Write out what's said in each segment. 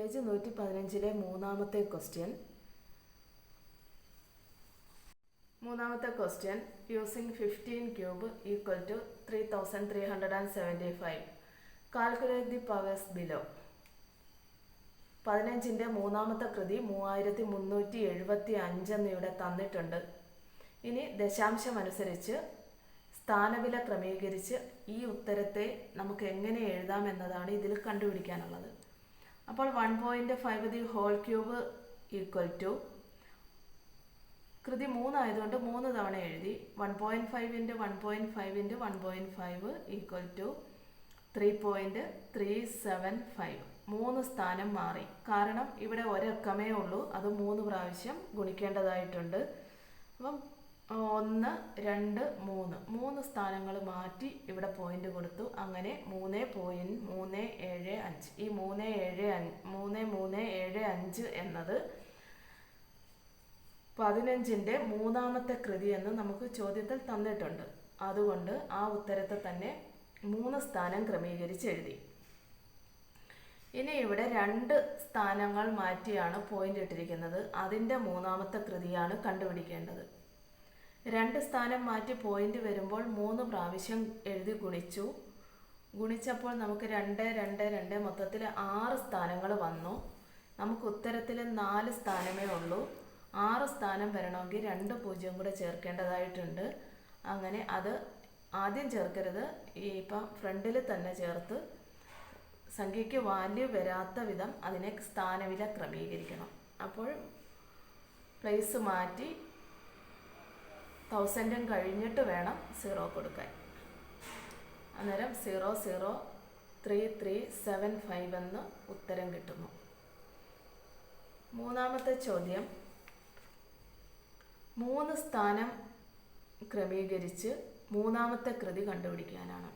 Page 115 മൂന്നാമത്തെ question. Using 15 cube equal to 3375. Calculate the powers below. 15ന്റെ മൂന്നാമത്തെ കൃതി 3375 എന്നിവിടെ തന്നിട്ടുണ്ട്. ഇനി ദശാംശം അനുസരിച്ച് സ്ഥാനവില ക്രമീകരിച്ച് ഈ ഉത്തരത്തെ നമുക്ക് എങ്ങനെ എഴുതാം എന്നതാണ് ഇതിൽ കണ്ടുപിടിക്കാനുള്ളത്. അപ്പോൾ 1.5 the whole cube equal to, കൃതി 3 ആയതുകൊണ്ട് 3 തവണ എഴുതി. 1.5 ഇൻറ്റു 1.5 ഇൻറ്റു 1.5 ഈക്വൽ ടു 3.375. 3 സ്ഥാനം മാറി, കാരണം ഇവിടെ ഒരക്കമേ ഉള്ളൂ, അത് 3 പ്രാവശ്യം ഗുണിക്കേണ്ടതായിട്ടുണ്ട്. അപ്പം 1, 2, 3 സ്ഥാനങ്ങൾ മാറ്റി ഇവിടെ പോയിന്റ് കൊടുത്തു. അങ്ങനെ 3.375. ഈ 3375 എന്നത് 15ന്റെ മൂന്നാമത്തെ കൃതി എന്ന് നമുക്ക് ചോദ്യത്തിൽ തന്നിട്ടുണ്ട്. അതുകൊണ്ട് ആ ഉത്തരത്തെ തന്നെ 3 സ്ഥാനം ക്രമീകരിച്ച് എഴുതി. ഇനി ഇവിടെ 2 സ്ഥാനങ്ങൾ മാറ്റിയാണ് പോയിന്റ് ഇട്ടിരിക്കുന്നത്. അതിൻ്റെ മൂന്നാമത്തെ കൃതിയാണ് കണ്ടുപിടിക്കേണ്ടത്. 2 സ്ഥാനം മാറ്റി പോയിന്റ് വരുമ്പോൾ 3 പ്രാവശ്യം എഴുതി ഗുണിച്ചപ്പോൾ നമുക്ക് 2, 2, 2 മൊത്തത്തിൽ 6 സ്ഥാനങ്ങൾ വന്നു. നമുക്ക് ഉത്തരത്തിൽ 4 സ്ഥാനമേ ഉള്ളൂ. 6 സ്ഥാനം വരണമെങ്കിൽ 2 പൂജ്യം കൂടെ ചേർക്കേണ്ടതായിട്ടുണ്ട്. അങ്ങനെ അത് ആദ്യം ചേർക്കരുത്, ഇപ്പം ഫ്രണ്ടിൽ തന്നെ ചേർത്ത് സംഖ്യയ്ക്ക് വാല്യൂ വരാത്ത വിധം അതിനെ സ്ഥാനവില ക്രമീകരിക്കണം. അപ്പോൾ പ്ലേസ് മാറ്റി 1000 കഴിഞ്ഞിട്ട് വേണം 0 കൊടുക്കാൻ. അന്നേരം 0.03375 എന്ന് ഉത്തരം കിട്ടുന്നു. മൂന്നാമത്തെ ചോദ്യം 3 സ്ഥാനം ക്രമീകരിച്ച് മൂന്നാമത്തെ കൃതി കണ്ടുപിടിക്കാനാണ്.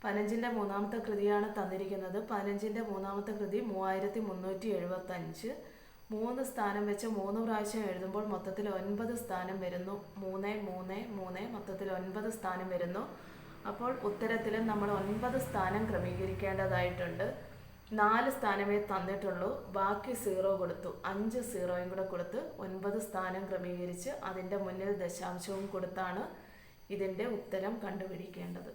15ന്റെ മൂന്നാമത്തെ കൃതിയാണ് തന്നിരിക്കുന്നത്. 15ന്റെ മൂന്നാമത്തെ കൃതി 3375. 3 സ്ഥാനം വെച്ച് 3 പ്രാവശ്യം എഴുതുമ്പോൾ മൊത്തത്തിൽ 9 സ്ഥാനം വരുന്നു. 3, 3, 3 മൊത്തത്തിൽ 9 സ്ഥാനം വരുന്നു. അപ്പോൾ ഉത്തരത്തിൽ നമ്മൾ 9 സ്ഥാനം ക്രമീകരിക്കേണ്ടതായിട്ടുണ്ട്. 4 സ്ഥാനമേ തന്നിട്ടുള്ളൂ, ബാക്കി 0 കൊടുത്തു. 5 0യും കൂടെ കൊടുത്ത് 9 സ്ഥാനം ക്രമീകരിച്ച് അതിൻ്റെ മുന്നിൽ ദശാംശവും കൊടുത്താണ് ഇതിൻ്റെ ഉത്തരം കണ്ടുപിടിക്കേണ്ടത്.